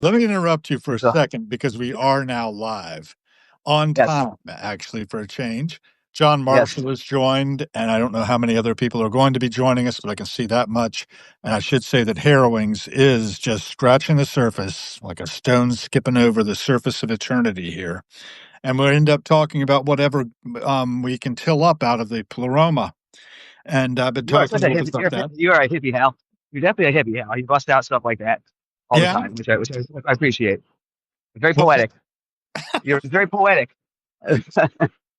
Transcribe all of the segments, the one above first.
Let me interrupt you for a So, second because we are now live on yes, time, actually, for a change. John yes. Marshall has joined, and I don't know how many other people are going to be joining us, but I can see that much. And I should say that Harrowings is just scratching the surface, like a stone skipping over the surface of eternity here. And we'll end up talking about whatever we can till up out of the pleroma. And I've been You are talking such a a little bit hippie. about that. You are a hippie, Hal. You're definitely a hippie, Hal. You bust out stuff like that all the Yeah. time, which I appreciate. Very What's poetic. You're very poetic.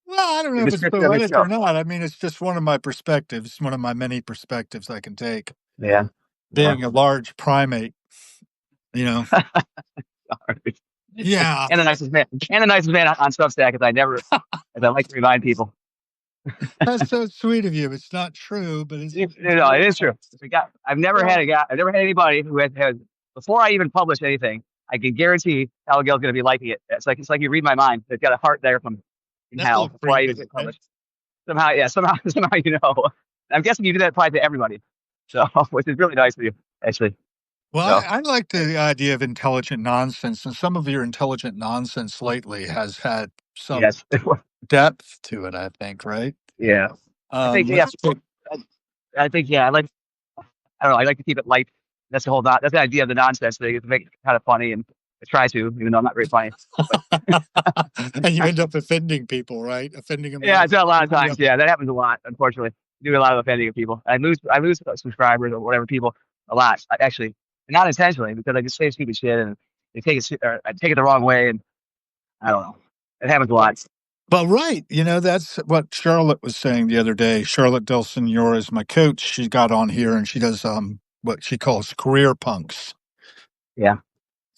Well, I don't know Your if it's description of your poetic or show. not. I mean, it's just one of my perspectives, one of my many perspectives I can take. Yeah, yeah. Being a large primate, you know. Yeah, And the nicest man, and the nicest man on Substack, as I like to remind people. that's so sweet of you. It's not true, but it's It is true. I've never had anybody who has before I even publish anything. I can guarantee Hal Gill's going to be liking it. It's like you read my mind. It's got a heart there from that's a Hal little before I even creepy. hit publish. Somehow, yeah, somehow you know. I'm guessing you do that probably to everybody. So, which is really nice of you, actually. Well, So, I like the idea of intelligent nonsense, and some of your intelligent nonsense lately has had some yes, depth to it, I think, right? yeah. I think, yeah, Let's take, I think, yeah, I don't know. I like to keep it light. That's the idea of the nonsense thing is to make it kind of funny, and I try to, even though I'm not very funny. But and you end up offending people, right? Offending them yeah, enough. it's a lot of times. Yeah, that happens a lot. Unfortunately, I do a lot of offending of people. I lose subscribers or whatever people a lot. Actually, not intentionally because I just say stupid shit and they take it or I take it the wrong way, and I don't know. It happens a lot. Well, right. That's what Charlotte was saying the other day. Charlotte Del Senor is my coach. She got on here and she does what she calls career punks. Yeah,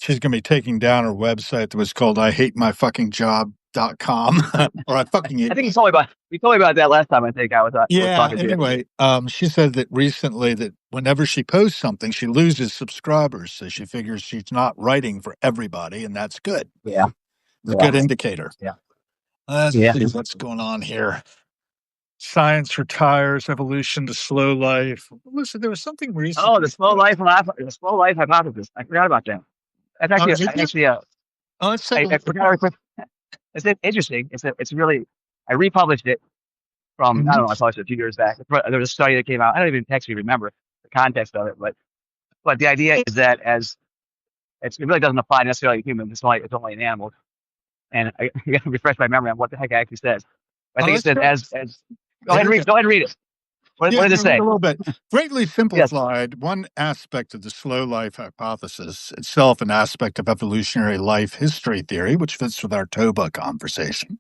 She's gonna be taking down her website that was called I hate my fucking job.com. Or I fucking I hate. think you told me about that last time. I think I was Yeah, talking to you. anyway, she said that recently that whenever she posts something, she loses subscribers. So she figures she's not writing for everybody, and that's good. Yeah, It's a yeah, good indicator. yeah, Let's yeah. see what's going on here. Science retires, evolution to slow life. Listen, there was something Oh, recently. the slow life hypothesis. I forgot about that. That's Oh, actually, did you? actually, Oh, let's take a I look. forgot. It's interesting. It's really. I republished it from I Mhm. don't know. I published it a few years back. There was a study that came out. I don't even actually remember the context of it, but the idea is that it really doesn't apply necessarily to humans. It's only in animals. And I got to refresh my memory on what the heck it actually says. I Oh, think it let's said go. as go ahead Here and we read. go. Go ahead and read it. What Yeah, did it no, read say? a little bit. Greatly Yes. simplified, one aspect of the slow life hypothesis, itself an aspect of evolutionary life history theory, which fits with our TOBA conversation,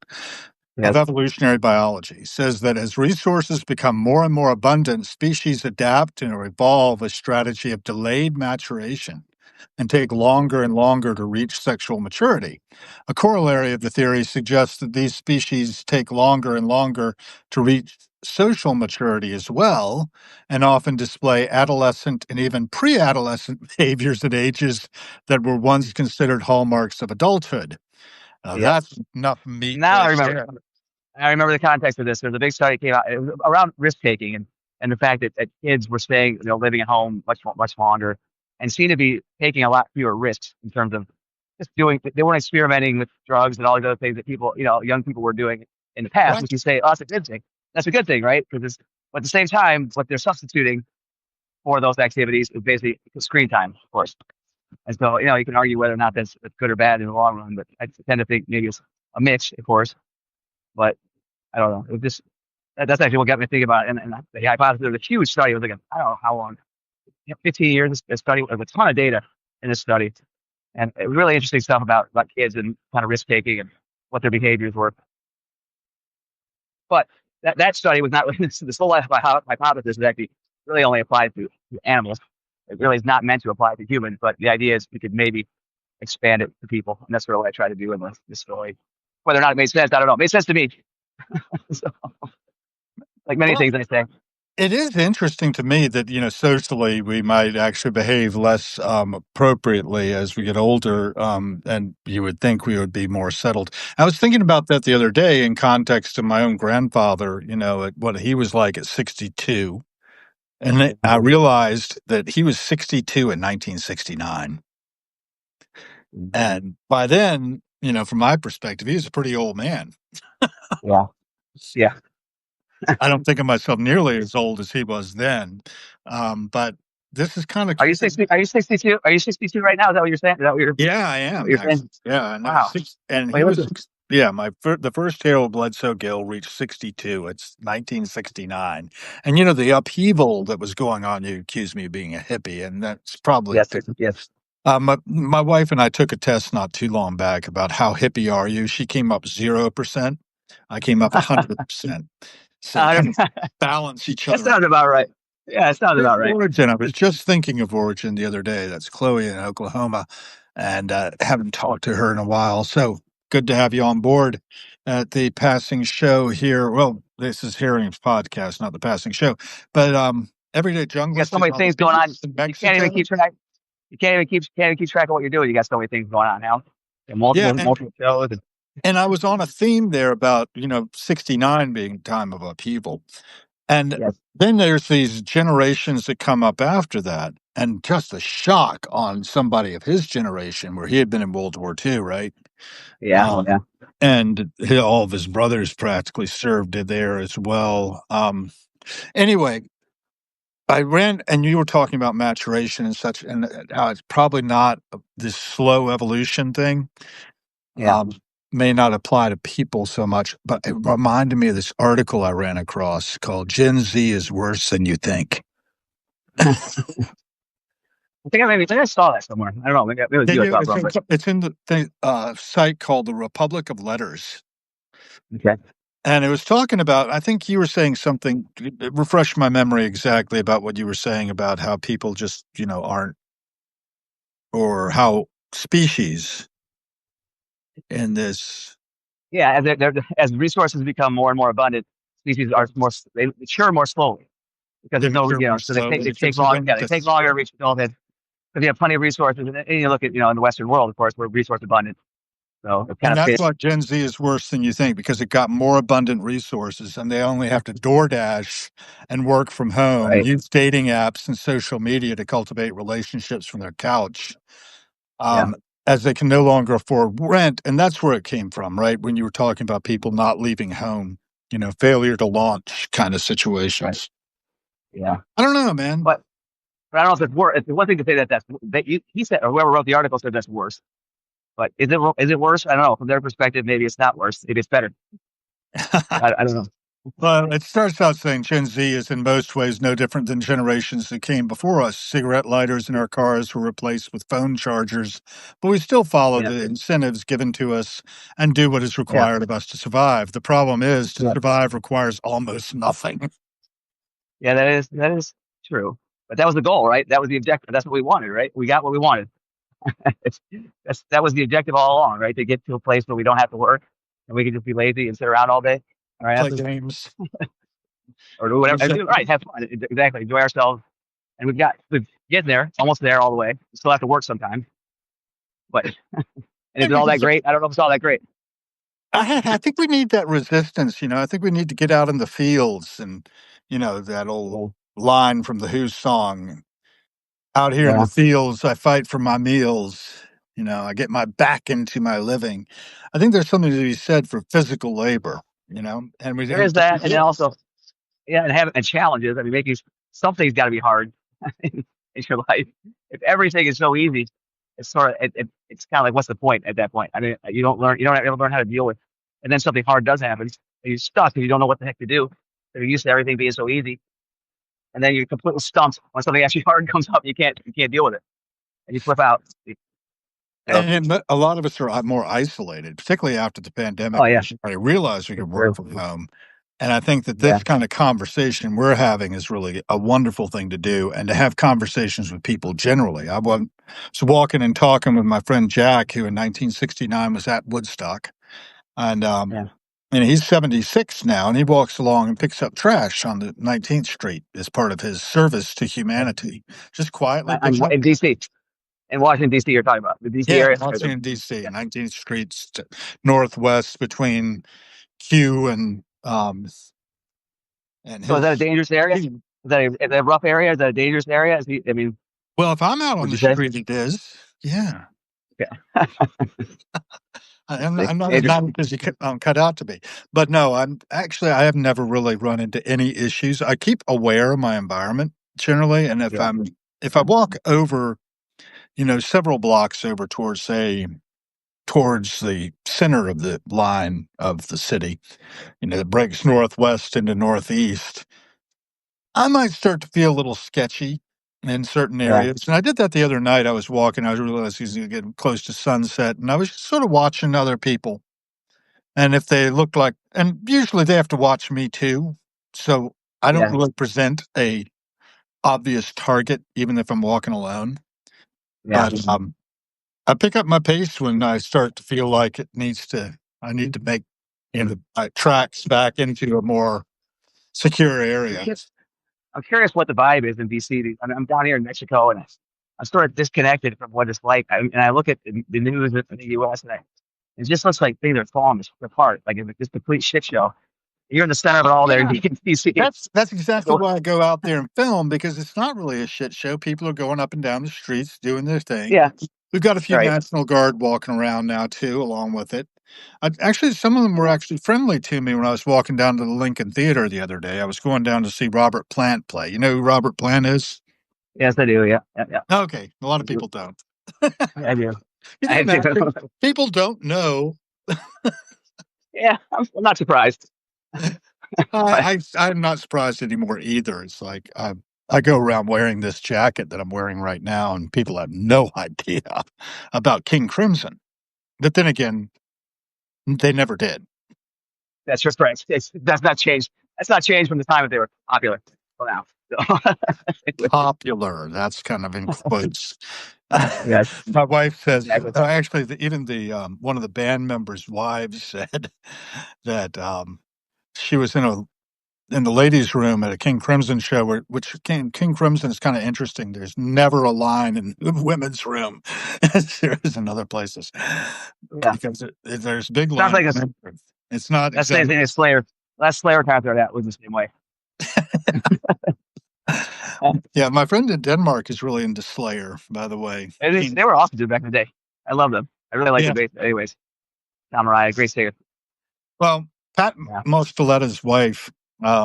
of Yes. evolutionary biology, says that as resources become more and more abundant, species adapt and evolve a strategy of delayed maturation and take longer and longer to reach sexual maturity. A corollary of the theory suggests that these species take longer and longer to reach social maturity as well, and often display adolescent and even pre adolescent behaviors at ages that were once considered hallmarks of adulthood. Now, Yep. that's enough meat Now I right remember. there. I remember the context of this. There's a big study that came out. It was around risk taking and the fact that kids were staying, living at home much longer and seemed to be taking a lot fewer risks in terms of just doing. They weren't experimenting with drugs and all these other things that people, young people were doing in the past. Right. Which you say, oh, that's a good thing. That's a good thing, right? Because but at the same time, what they're substituting for those activities is basically screen time, of course. And so, you can argue whether or not that's good or bad in the long run, but I tend to think maybe it's a mix, of course. But I don't know. It was just that's actually what got me thinking about it. And the hypothesis, there was a huge study. It was like, I don't know how long, 15 years, a study with a ton of data in this study. And it was really interesting stuff about kids and kind of risk taking and what their behaviors were. But that study was not really, this whole life hypothesis is actually really only applied to animals. It really is not meant to apply to humans. But the idea is we could maybe expand it to people. And that's sort of what I try to do in this story. Whether or not it made sense, I don't know. It made sense to me. So, like many Well, things I say. it is interesting to me that, socially we might actually behave less appropriately as we get older, and you would think we would be more settled. I was thinking about that the other day in context of my own grandfather, at what he was like at 62. And I realized that he was 62 in 1969. And by then, from my perspective, he was a pretty old man. Yeah. Yeah. I don't think of myself nearly as old as he was then. But this is kind of, Are you 60? Are you 62? Are you 62 right now? Is that what you're saying? Is that yeah, I what am you're actually. saying? Yeah, and Wow. and he Wait, what's was, this? yeah, the first Harold Bledsoe Gill reached 62. It's 1969, and the upheaval that was going on. You accused me of being a hippie, and that's probably. Yes. Yes. My wife and I took a test not too long back about how hippie are you. She came up 0%. I came up 100%. So we kind of balance each That other out. sounds about right. Yeah, it sounds about right. Origin. I was just thinking of Origin the other day. That's Chloe in Oklahoma, and haven't talked to her in a while. So good to have you on board at the passing show here. Well, this is Hearings podcast, not the passing show, but Everyday You got Junglist so is many on the things going on. beach in You can't even Mexico. keep track. You can't even keep track of what you're doing. You got so many things going on now. And Yeah, multiple shows. and I was on a theme there about 69 being time of upheaval. And Yes. then there's these generations that come up after that, and just a shock on somebody of his generation, where he had been in World War II, right? Yeah. Um, Yeah. and all of his brothers practically served there as well. Anyway, I ran, and you were talking about maturation and such, and how it's probably not this slow evolution thing. Yeah. May not apply to people so much, but it reminded me of this article I ran across called "Gen Z is worse than you think." I think I saw that somewhere. I don't know. Maybe it was Did you I you? saw it from, but It's in the site called the Republic of Letters, okay. and it was talking about. I think you were saying something. Refresh my memory exactly about what you were saying about how people just aren't, or how species in this Yeah, as resources become more and more abundant, species are they mature more slowly because they there's no, mature more so they take slowly they take because they long, don't yeah, get they take this. longer to reach adulthood because you have plenty of resources. And you look at, in the Western world, of course, we're resource abundant, so it kind And of that's fits. why Gen Z is worse than you think because it got more abundant resources and they only have to DoorDash and work from home, Right. use dating apps and social media to cultivate relationships from their couch, Yeah. um, as they can no longer afford rent. And that's where it came from, right? When you were talking about people not leaving home, failure to launch kind of Right. situations. Yeah. I don't know, man. But I don't know if it's worse. It's one thing to say he said, or whoever wrote the article said that's worse. But is it worse? I don't know. From their perspective, maybe it's not worse. Maybe it's better. I don't know. Well, it starts out saying Gen Z is in most ways no different than generations that came before us. Cigarette lighters in our cars were replaced with phone chargers, but we still follow Yeah. the incentives given to us and do what is Yeah. required of us to survive. The problem is to Yeah. survive requires almost nothing. Yeah. That is true. But that was the goal, right? That was the objective. That's what we wanted, right? We got what we wanted. It's, that was the objective all along, right? To get to a place where we don't have to work and we can just be lazy and sit around all day, all right, Play after, games. or do whatever, and right, have fun, exactly, enjoy ourselves. And we're getting there, almost there, all the way. We still have to work sometimes, but and is it all that great? I don't know if it's all that great. I think we need that resistance. I think we need to get out in the fields and, that old Well, line from the Who song. Out here in yeah, the fields, I fight for my meals. I get my back into my living. I think there's something to be said for physical labor, and we there and is that, and then also, yeah, and challenges. I mean, making something's got to be hard in your life. If everything is so easy, it's sort of it's kind of like, what's the point at that point? I mean, you don't ever learn how to deal with, and then something hard does happen, and you're stuck, and you don't know what the heck to do. You're used to everything being so easy, and then you're completely stumped when something actually hard comes up. You can't deal with it, and you flip out. So, a lot of us are more isolated, particularly after the oh pandemic. yeah, I realized we it's could work true. from home, and I think that Yeah, this kind of conversation we're having is really a wonderful thing to do, and to have conversations with people generally. Was walking and talking with my friend Jack, who in 1969 was at Woodstock, and yeah. he's 76 now, and he walks along and picks up trash on the 19th Street as part of his service to humanity. Just quietly picks up. In DC, in Washington DC, you're talking about the DC Yeah, area. Washington D.C., Yeah. 19th Street northwest between Q and So is that a his. dangerous area? Is that a rough area? Is that a dangerous area? I mean, Well, if I'm out on would the you say? street, it is. Yeah. I'm not as Adrian, not as you cut out to be. But no, I have never really run into any issues. I keep aware of my environment generally, and yeah, if I walk over, several blocks over towards the center of the line of the city, that breaks northwest into northeast, I might start to feel a little sketchy in certain yeah, areas. And I did that the other night. I was walking, I realized he's getting close to sunset, and I was just sort of watching other people. And if they look like, and usually they have to watch me too. So I don't yeah, really present a obvious target, even if I'm walking alone. yeah, But I pick up my pace when I start to feel like I need to make, tracks back into a more secure I'm area. cu- I'm curious what the vibe is in DC. I'm down here in Mexico, and I'm sort of disconnected from what it's like. And I look at the news in the U.S. and it just looks like things are falling apart, like it's just a complete shit show. You're in the center of it all there in Yeah. DC. That's exactly So why I go out there and film, because it's not really a shit show. People are going up and down the streets doing their thing. yeah, We've got a few right. National Guard walking around now too, along with it. Actually, some of them were actually friendly to me when I was walking down to the Lincoln Theater the other day. I was going down to see Robert Plant play. You know who Robert Plant is? Yes, I do. Yeah, yeah, yeah. Okay, a lot I of do. people don't. I do. Can you I do. imagine? People don't know. Yeah, I'm not surprised. But I'm not surprised anymore either. It's like I go around wearing this jacket that I'm wearing right now, and people have no idea about King Crimson. But then again, they never did. that's just right. That's not changed. That's not changed from the time that they were popular. Well, now. So, Popular. That's kind of in quotes. yes, My wife says, exactly. actually, even the one of the band members' wives said that she was in the ladies' room at a King Crimson show, which King Crimson is kind of interesting. There's never a line in the women's room as there is in other places, Yeah, because there's big sounds lines. like It's not that same exactly. thing as Slayer. Last Slayer concert that was the same way. Yeah, my friend in Denmark is really into Slayer, by the way. They were awesome dude back in the day. I love them. I really like the Yeah. bass. Anyways, Tom Mariah, great singer. Well, Pat Yeah. Mostoletta's wife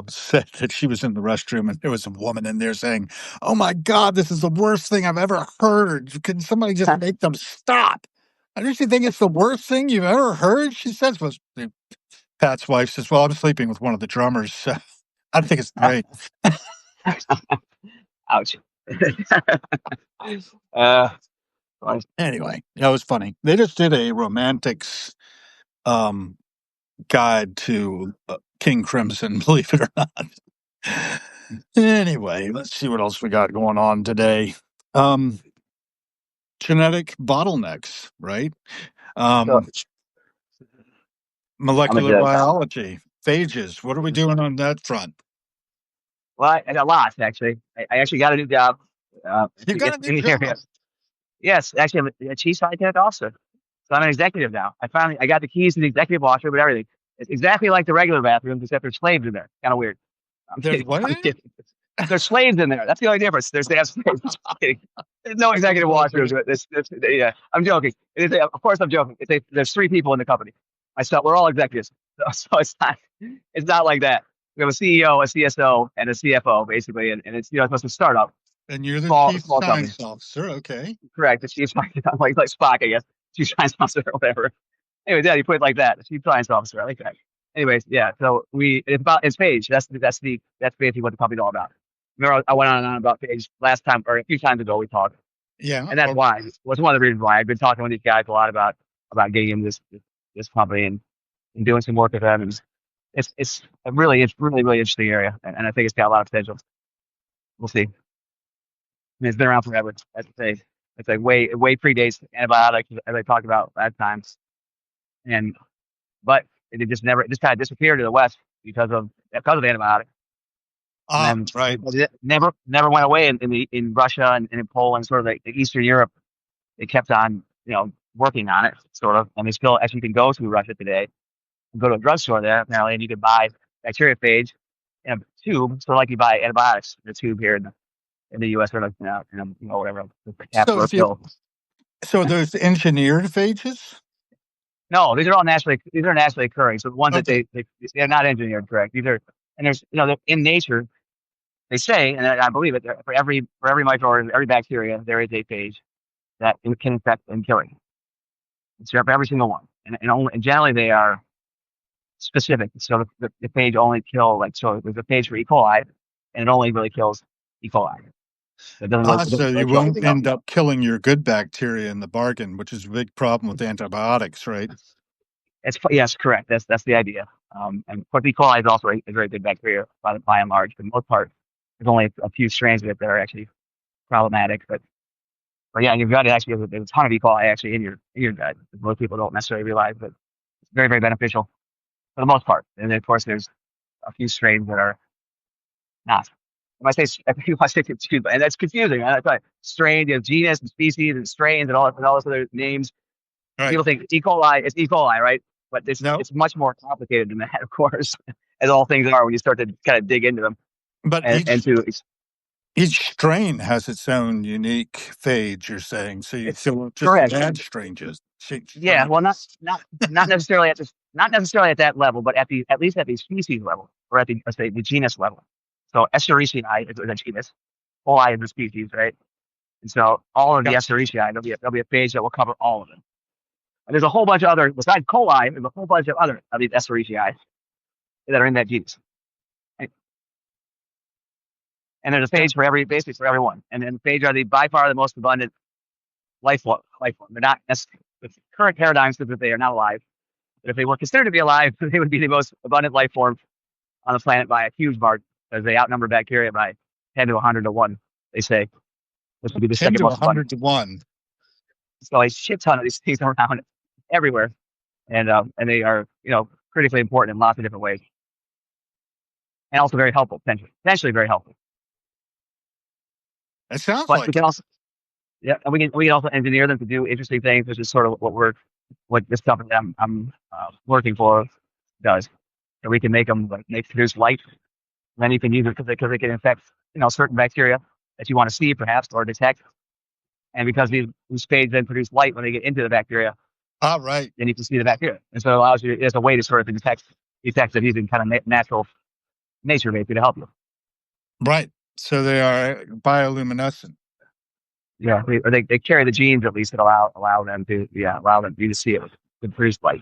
said that she was in the restroom and there was a woman in there saying, "Oh my God, this is the worst thing I've ever heard. Can somebody just make them stop?" I don't you think it's the worst thing you've ever heard? She says. Was Pat's wife says, "Well, I'm sleeping with one of the drummers, so I think it's great." Ouch. uh, well, Anyway, that was funny. They just did a romantics um, guide to King Crimson, believe it or not. Anyway, let's see what else we got going on today. Um, Genetic bottlenecks, right? so Um, I'm a Molecular judge. biology, phages. What are we doing on that front? Well, I got lost actually. I actually got a new job You got a new in the area. job. Yes, actually, I'm a chief scientific officer. So I'm an executive now. I got the keys to the executive washroom and everything. It's exactly like the regular bathrooms, except there's slaves in there. Kind of weird. I'm There's kidding. what? I'm kidding. There's slaves in there. That's the only difference. They have slaves. I'm kidding. There's no executive washrooms. Yeah, I'm joking. Of course, I'm joking. There's three people in the company. Myself, we're all executives. So it's not like that. We have a CEO, a CSO, and a CFO, basically. And it's, it's a startup, And you're the small, chief small company. science officer. Okay. Correct. The chief science, like Spock, I guess. Chief science officer or whatever. Anyways, yeah, you put it like that. The chief science officer. I like that. Anyways, yeah. So it's Page. That's basically what the company's all about. Remember, I went on and on about Page last time or a few times ago we talked, Yeah. and that's why was one of the reasons why I've been talking with these guys a lot about getting in this company and doing some work with them. And it's really interesting area, and I think it's got a lot of potential. We'll see. I mean, it's been around forever. As I say, it's like way predates antibiotics as I talked about last time, and but it just kind of disappeared to the west because of antibiotics, and Ah, then right. but it never went away in Russia and in Poland, sort of like Eastern Europe. They kept on working on it, sort of, and they still actually can go to Russia today and go to a drugstore there apparently, and you can buy bacteriophage in a tube, sort of like you buy antibiotics in a tube here in the U.S. or like whatever, a So capsule or pill. So those engineered phages? No, these are naturally occurring. So the ones that Okay. they're not engineered, correct? These are, and there's, in nature, they say, and I believe it, for every microorganism, every bacteria, there is a phage that it can infect and kill it. It's for every single one, and generally they are specific. So the phage only kill, like, so there's a phage for E. coli, and it only really kills E. coli. It So doesn't really you kill won't anything else. end up killing your good bacteria in the bargain, which is a big problem with antibiotics, right? Yes, correct. That's the idea. And of course, E. coli is also a very good bacteria by and large. For the most part, there's only a few strains of it that are actually problematic. But yeah, in your gut, actually, there's a ton of E. coli actually in your gut. Most people don't necessarily realize, but it's very, very beneficial for the most part. And then, of course, there's a few strains that are not. If I say confused, and that's confusing. That's why strain, you have genus and species and strains and all those other names. Right. People think E. coli is E. coli, right? But No, it's much more complicated than that, of course, as all things are when you start to kind of dig into them but and to each strain has its own unique phage, you're saying. So you it's kill just the correct. bad strains. Yeah, Strains. well, not necessarily not necessarily at that level, but at least at the species level or at the, let's say, the genus level. So Escherichia is the genus, coli is the species, right? And so all of the Yep. Escherichia, there'll be a phage that will cover all of them. And there's a whole bunch of other, besides coli, there's a whole bunch of other of these Escherichia that are in that genus. Right? And there's a Yeah. phage basically for everyone. And then phage are by far the most abundant life form. They're not necessarily, the current paradigm says that they are not alive. But if they were considered to be alive, they would be the most abundant life form on the planet by a huge margin, because they outnumber bacteria by 10 to 100 to 1, they say. This would be the 10 second to most abundant. 100 to 1. So a shit ton of these things around everywhere. And they are, critically important in lots of different ways. And also very helpful, potentially very helpful. It sounds But we like can it. also, yeah, and we can also engineer them to do interesting things, which is sort of what this company I'm working for does. So we can make them produce light, and then you can use it because they can infect certain bacteria that you want to see perhaps or detect. And because these phage then produce light when they get into the bacteria, Ah, right. then you can see the bacteria, and so it allows you as a way to sort of detect it using kind of natural nature basically to help you. Right. So they are bioluminescent. Yeah, they carry the genes at least that allow them to you to see it with produced light.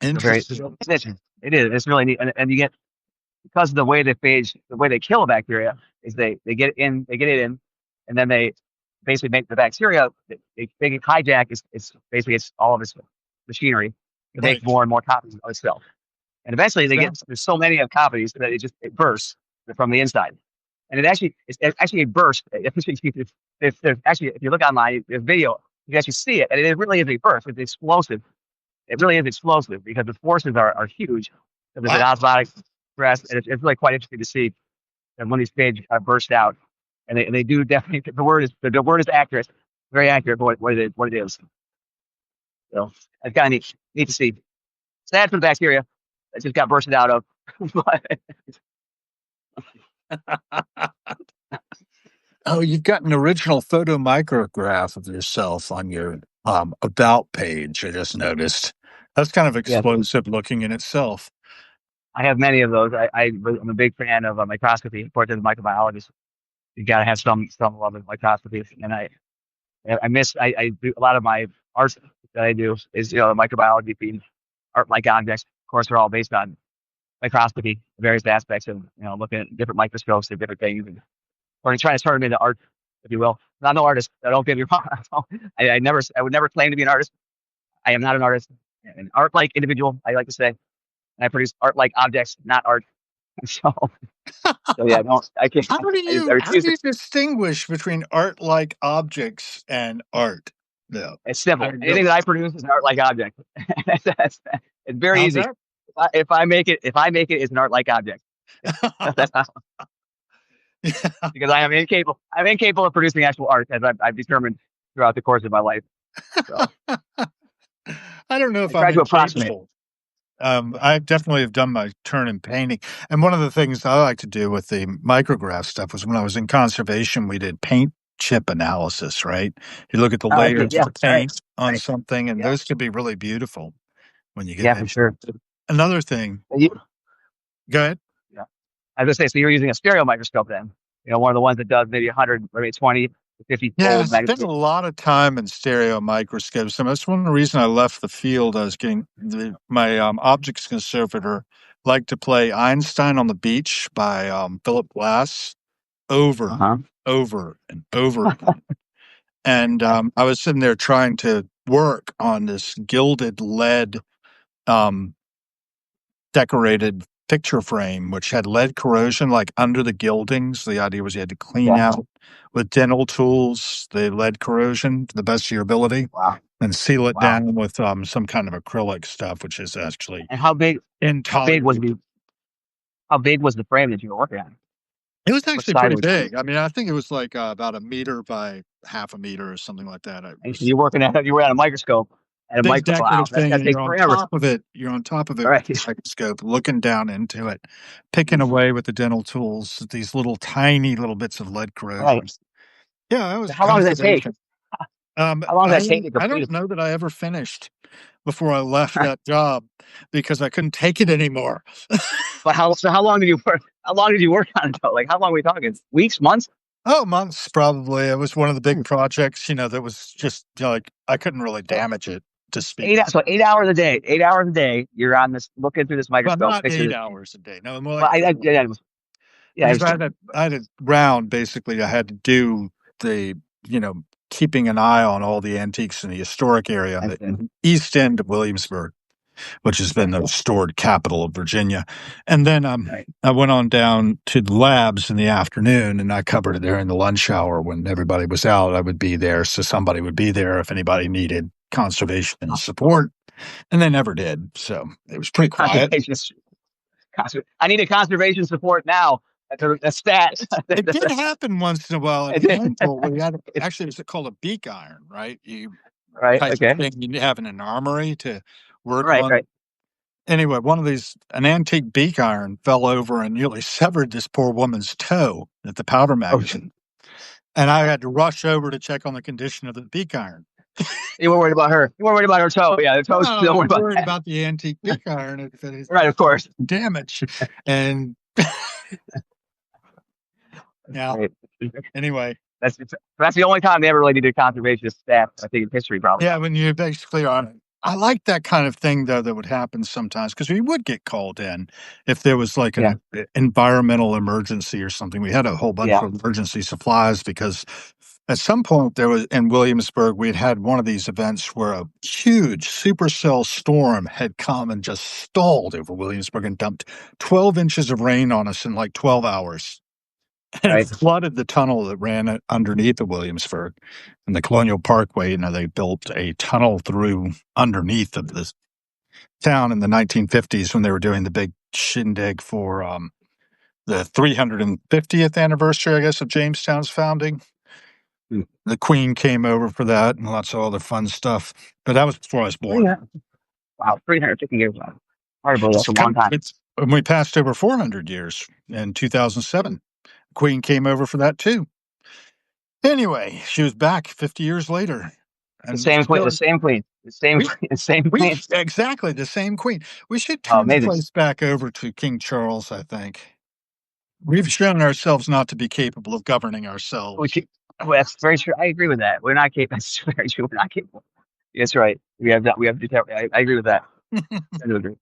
So Interesting. it is. It's really neat, and you get, because of the way they kill a bacteria is they get it in, and then they basically make the bacteria, they can hijack it's basically it's all of its machinery to make Right. more and more copies of itself, and eventually Sounds there's so many of copies that it bursts from the inside, and it's actually a burst. If you look online, there's video, you can actually see it, and it really is a burst. It's explosive. It really is explosive because the forces are huge. So there's an wow. osmotic stress, and it's really quite interesting to see. And when these phage burst out, and they do definitely, the word is accurate, very accurate for what it is. So it's kind of neat to see. Sad for the bacteria that just got bursted out of. But Oh, you've got an original photo micrograph of yourself on your about page. I just noticed. That's kind of yeah, explosive looking in itself. I have many of those. I'm a big fan of microscopy. Of course, as a microbiologist, you got to have some love of microscopy. And I do a lot of my art that I do is microbiology being art like objects. Of course, they're all based on microscopy, various aspects of looking at different microscopes and different things, or trying to turn them into art, if you will. I'm no artist. I don't get me wrong. I would never claim to be an artist. I am not an artist. An art-like individual, I like to say, and I produce art-like objects, not art. So, so yeah, no, I can't. I How refuse do to. you distinguish between art like objects and art? No. It's I simple. Anything don't. that I produce is an art-like object. It's very How's easy. that? If I make it, it's an art-like object. That's how, Yeah. because I am incapable. I'm incapable of producing actual art, as I've determined throughout the course of my life. So I don't know I if I'm try to approximate. incapable. I definitely have done my turn in painting. And one of the things I like to do with the micrograph stuff was when I was in conservation, we did paint chip analysis, right? You look at the Oh, okay, layers yeah, of right, paint on right, something, and yeah, those could be really beautiful when you get yeah, for into sure. it. Another thing, And you, go ahead. yeah. I was gonna say, so you're using a stereo microscope then? One of the ones that does maybe 100 or maybe 20 to 50 Yeah, I fold spent a magnification. lot of time in stereo microscopes. And that's one of the reasons I left the field. I was getting my optics conservator liked to play Einstein on the Beach by Philip Glass Uh over, huh. over, and over again. And I was sitting there trying to work on this gilded lead um, decorated picture frame, which had lead corrosion like under the gildings. The idea was you had to clean Okay. out with dental tools the lead corrosion to the best of your ability Wow. and seal it Wow. down with some kind of acrylic stuff, which is actually And how big? How big was intolerable. the? How big was the frame that you were working on? It was What actually size pretty was it? big. I mean, I think it was like about a meter by half a meter or something like that. It And so was you're working at you were at a microscope at a big micro. Wow, decorative that's thing, gotta and take you're on forever. top of it. You're on top of All it with right. the microscope, looking down into it, picking All away with the dental tools, these little tiny little bits of lead right. corrosion. Yeah, that So was how long does that take? conservation. How long does that I take to I complete don't it? know that I ever finished before I left that job because I couldn't take it anymore. But how? So how long did you work? How long did you work on it though? Like how long are we talking? Weeks, months? Oh, months probably. It was one of the Hmm. big projects, that was just like I couldn't really So damage it to speak. so 8 hours a day. 8 hours a day. You're on this looking through this Well, microscope, not fixing 8 hours a day. No, more Well, like four. yeah, yeah, I Because understand. I had a round basically I had to do the, you know, keeping an eye on all the antiques in the historic area I on the understand. east end of Williamsburg, which has been the stored capital of Virginia. And then Right. I went on down to the labs in the afternoon and I covered it during the lunch hour when everybody was out. I would be there. So somebody would be there if anybody needed conservation and support. And they never did. So it was pretty quiet. Conservation. I need a conservation support now. That's stat. It did happen once in a while at Handful where you had actually it's called a beak iron, right? You Right. type of Okay. thing you have in an armory to work Right. on. Right. Anyway, an antique beak iron fell over and nearly severed this poor woman's toe at the powder Oh, magazine. And I had to rush over to check on the condition of the beak iron. you were worried about her. You were worried about her toe. Yeah, the No, toes. I Don't worry was about worried that. about the antique beak iron if it is Right. Of course. damage. And That's yeah, great. anyway, That's the only time they ever really needed conservationist staff. I think in history, probably. yeah, when you're basically on it. I like that kind of thing though that would happen sometimes because we would get called in if there was like Yeah. an environmental emergency or something. We had a whole bunch Yeah. of emergency supplies because at some point there was in Williamsburg we had one of these events where a huge supercell storm had come and just stalled over Williamsburg and dumped 12 inches of rain on us in like 12 hours. And it Right. flooded the tunnel that ran underneath the Williamsburg and the Colonial Parkway. They built a tunnel through underneath of this town in the 1950s when they were doing the big shindig for the 350th anniversary, I guess, of Jamestown's founding. Hmm. The Queen came over for that and lots of other fun stuff. But that was before I was born. 300. Wow. 350 years. Wow. Hard to believe It's that's a long time. and we passed over 400 years in 2007. Queen came over for that too. Anyway, she was back 50 years later, The and same queen. The still same queen. The same. we The same we queen. exactly the same queen. We should Oh, turn the amazing. place back over to King Charles, I think. We've shown ourselves not to be capable of governing We ourselves. keep, well, that's very true. I agree with that. We're not capable. That's very true. We're not capable. That's right. We have that. We have to. I agree with that. I do agree.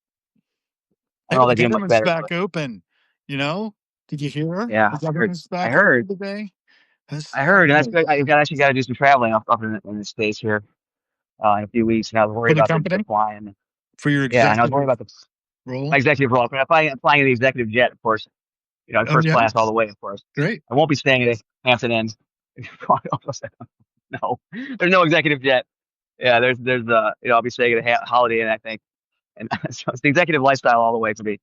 I Hey, don't know the they can do much government's better, back but open, you know? Did you hear? yeah, The I heard. government's I back heard. open today? That's I heard, and that's great. good. I've got actually got to do some traveling up in the states here in a few weeks, and I was For worried the about the company? flying. For your Yeah, and I was worried executive about the my role? executive role. I'm flying in the executive jet, of course. Oh, First yeah? class all the way, of course. Great. I won't be staying at Hampton Inn. No, there's no executive jet. Yeah, there's I'll be staying at a Holiday Inn, I think, and so it's the executive lifestyle all the way for me.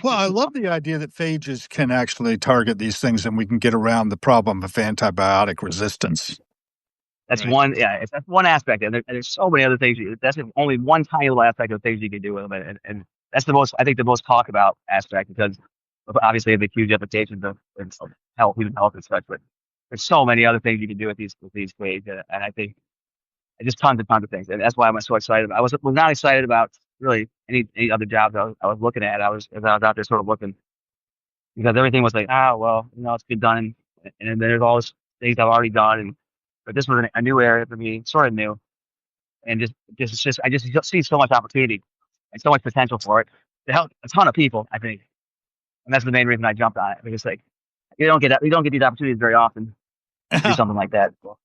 Well, I love the idea that phages can actually target these things and we can get around the problem of antibiotic resistance. That's Right. one, yeah. That's one aspect, and there's so many other things. That's only one tiny little aspect of things you can do with them, and that's the most, I think, the most talk about aspect because obviously of the huge implications of health, human health and such. But there's so many other things you can do with these grades, and I think just tons of things, and that's why I'm so excited. I was not excited about really any other jobs I was looking at. As I was out there sort of looking because everything was like, well, it's been done, and then there's all these things I've already done, and but this was a new area for me, sort of new, and just I just see so much opportunity and so much potential for it to help a ton of people. I think, and that's the main reason I jumped on it because like you don't get these opportunities very often to do something like that. So,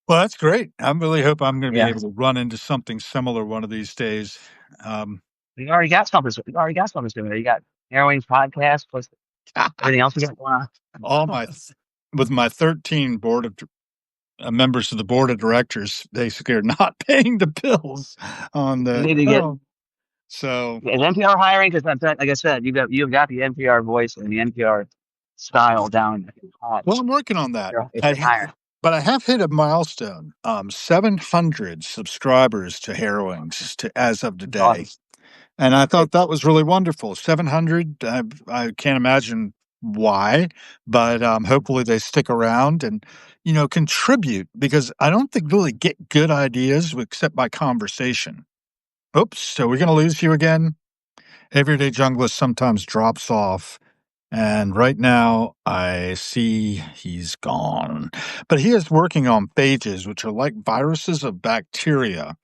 Well, that's great. I really hope I'm going to be yeah, able to run into something similar one of these days. Um, we already got something. We already got something doing there. You got Harrowings podcast plus everything else we got going on. all my with my 13 members of the board of directors basically are not paying the bills on You the need to get so is NPR hiring because like I said, you've got the NPR voice and the NPR style down hot. well, I'm working on that. If they're hiring, But I have hit a milestone, 700 subscribers to Harrowings as of that's today. awesome. And I Great. thought that was really wonderful. 700, I can't imagine why, but hopefully they stick around and, contribute because I don't think really get good ideas except by conversation. Oops, so we're going to lose you again. Everyday Junglist sometimes drops off. And right now, I see he's gone. But he is working on phages, which are like viruses of bacteria.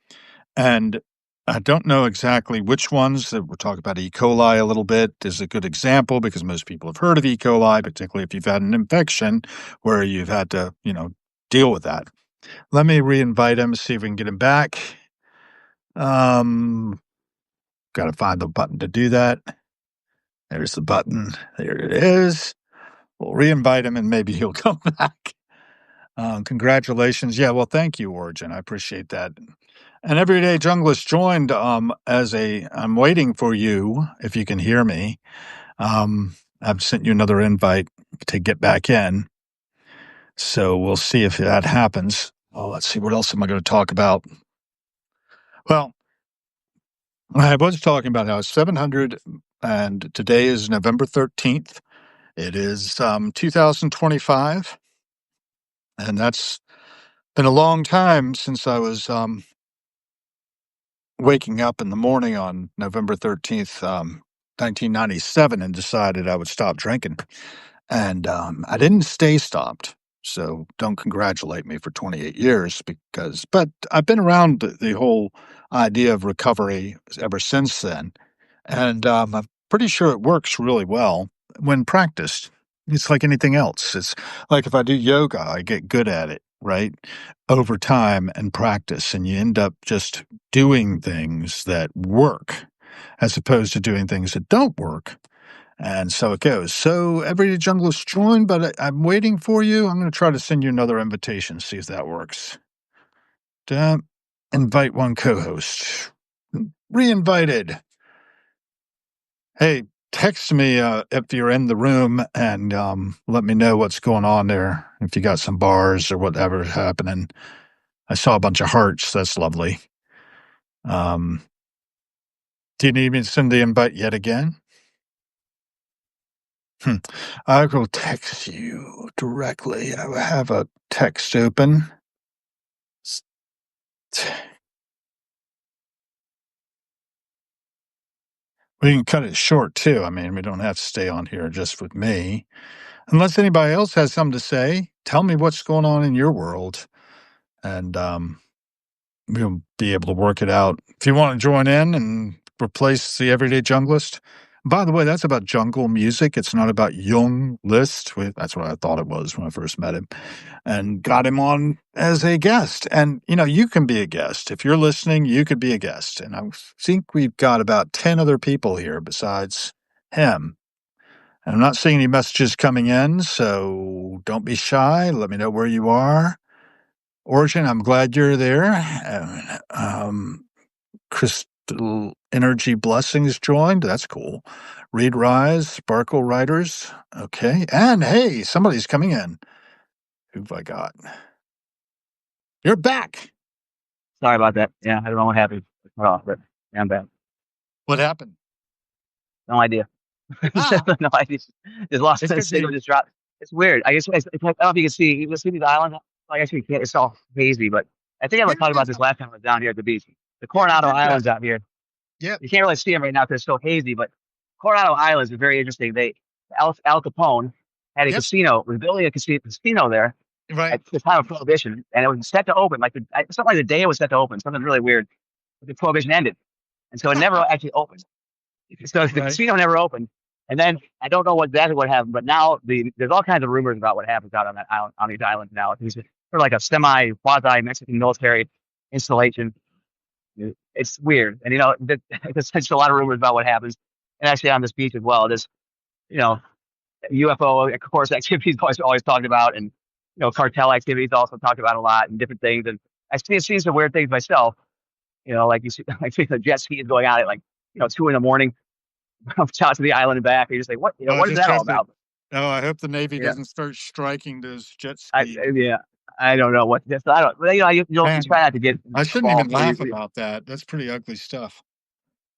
And I don't know exactly which ones. That we're talking about E. coli a little bit is a good example because most people have heard of E. coli, particularly if you've had an infection where you've had to, deal with that. Let me re-invite him, see if we can get him back. Um, Got to find the button to do that. There's the button. There it is. We'll re-invite him and maybe he'll come back. Congratulations. Yeah, well, thank you, Origin. I appreciate that. And Everyday Junglist joined I'm waiting for you, if you can hear me. I've sent you another invite to get back in. So we'll see if that happens. Oh, let's see. What else am I going to talk about? Well, I was talking about how 700, and today is November 13th. It is 2025. And that's been a long time since I was waking up in the morning on November 13th, 1997, and decided I would stop drinking. And I didn't stay stopped. So don't congratulate me for 28 years but I've been around the whole idea of recovery ever since then. And I'm pretty sure it works really well when practiced. It's like anything else. It's like if I do yoga, I get good at it, right? Over time and practice, and you end up just doing things that work as opposed to doing things that don't work. And so it goes. So Everyday Junglist joined, but I'm waiting for you. I'm going to try to send you another invitation, see if that works. Invite one co-host. Re-invited. Hey, text me if you're in the room and let me know what's going on there. If you got some bars or whatever's happening. I saw a bunch of hearts. That's lovely. Um, do you need me to send the invite yet again? I will text you directly. I have a text open. We can cut it short too. I mean, we don't have to stay on here just with me. Unless anybody else has something to say, tell me what's going on in your world. And we'll be able to work it out. If you want to join in and replace the Everyday Junglist, by the way, that's about jungle music. It's not about Jung List. That's what I thought it was when I first met him and got him on as a guest. And, you can be a guest. If you're listening, you could be a guest. And I think we've got about 10 other people here besides him. And I'm not seeing any messages coming in, so don't be shy. Let me know where you are. Origin, I'm glad you're there. Crystal Energy Blessings joined. That's cool. Read Rise, Sparkle Writers. Okay. And hey, somebody's coming in. Who've I got? You're back. Sorry about that. Yeah, I don't know what happened. But yeah, I'm bad. What happened? No idea. Ah, No idea. Just lost it's the because signal. Just dropped. It's weird. I guess it's like, I don't know if you can see. You can see these islands. Like actually, you can't. It's all hazy. But I think I was talking about this last time I was down here at the beach. The Yeah, you Coronado did that. Islands out here. Yep. You can't really see them right now because it's so hazy. But Coronado Islands is very interesting. Al Capone had a Yep. casino, was building a casino there Right. at the time of Prohibition, and it was set to open something like the day it was set to open. Something really weird. But the Prohibition ended, and so it never actually opened. So the Right. casino never opened. And then I don't know exactly what happened, but now there's all kinds of rumors about what happens out on that island, on these islands now. It's sort of like a semi quasi Mexican military installation. It's weird, and there's a lot of rumors about what happens. And actually, on this beach as well, there's you know UFO, of course, activities always talked about, and cartel activities also talked about a lot, and different things. And I've seen some weird things myself. Like you see, like the jet ski is going out at like 2 in the morning out to the island and back. And you're just like, Oh, I what is just that all hope that. about? Oh, I hope the Navy Yeah, doesn't start striking those jet I ski. yeah, I don't know what this. I don't. Well, you Man, try not to get I shouldn't even involved. laugh about that. That's pretty ugly stuff.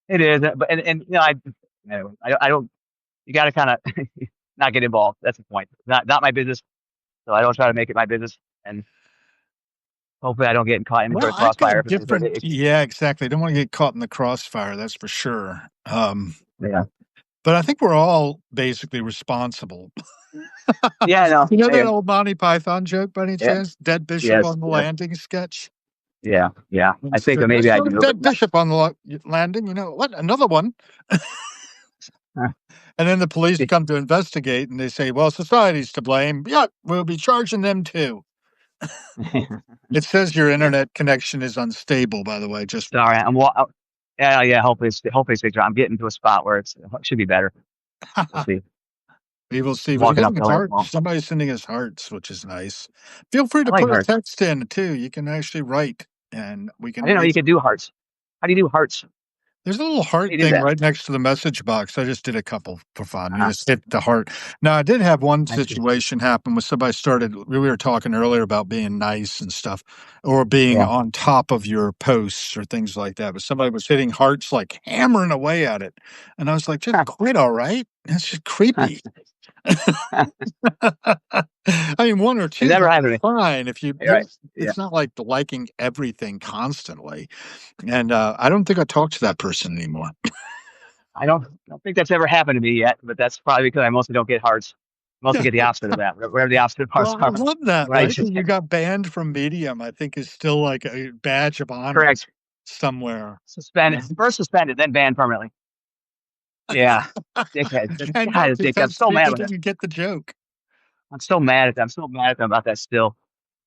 It is, but and anyway, I don't. You got to kind of not get involved. That's the point. Not my business. So I don't try to make it my business, and hopefully I don't get caught in any Well, sort of I've crossfire got for this. But different. Yeah, exactly. I don't want to get caught in the crossfire. That's for sure. yeah, But I think we're all basically responsible. yeah, no, You know that yeah, old Monty Python joke by any yeah, chance? Dead bishop yes, on the yes, landing sketch. yeah, yeah. I It's think that maybe there's I not a do, but dead bishop on the landing. You know what? Another one. And then the police come to investigate, and they say, "Well, society's to blame. Yeah, we'll be charging them too." It says your internet connection is unstable, by the way. Just sorry. Yeah, yeah. Hopefully, it's I'm getting to a spot where it should be better. We'll see. we will see. I'm We're walking up getting the hill. hearts. Somebody's sending us hearts, which is nice. Feel free I to like put a hearts. text in too. You can actually write, and we I can didn't know read. you could do hearts. How do you do hearts? How There's a little do heart you do thing that? right next to the message box. I just did a couple for fun. You Uh, just hit the heart. Now, I did have one I see. situation happen with somebody started. We were talking earlier about being nice and stuff, or being Yeah. on top of your posts or things like that. But somebody was hitting hearts, like hammering away at it. And I was like, just quit, all right? That's just creepy. I mean, one or It two never might happened be to me. fine if you You're hit. right. Yeah. It's not like liking everything constantly. And I don't think I talk to that person anymore. I don't think that's ever happened to me yet, but that's probably because I mostly don't get hearts. Mostly get the opposite of that. Whatever the opposite of hearts Well, I are. love that, When I right? just That you got banned from Medium, I think is still like a badge of honor correct. somewhere. Suspended. First suspended, then banned permanently. Yeah. Dickhead. The And guy not is dickhead. I'm because so mad people with him. didn't get the joke. I'm so mad at them. I'm so mad at them about that still.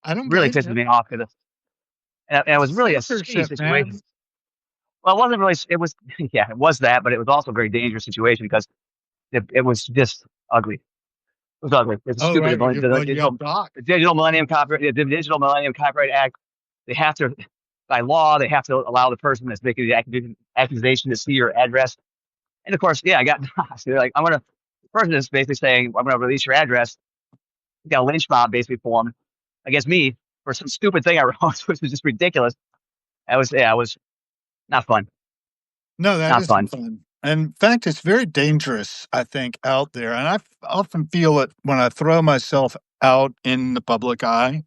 I don't Really blame pisses you. me off because and it was really a sketchy Censorship, situation. man. Well, it wasn't really. It was, yeah, it was that, but it was also a very dangerous situation because it was just ugly. It was ugly. It's Oh, stupid. right. Well, you got blocked. The Digital Millennium Copyright Act. They have to, by law, they have to allow the person that's making the accusation to see your address. And of course, yeah, I got so they're like, the person is basically saying, I'm gonna release your address. You got a lynch mob basically formed against me for some stupid thing I wrote, which was just ridiculous. It was not fun. No, that Not isn't fun. fun. In fact, it's very dangerous, I think, out there. And often feel it when I throw myself out in the public eye,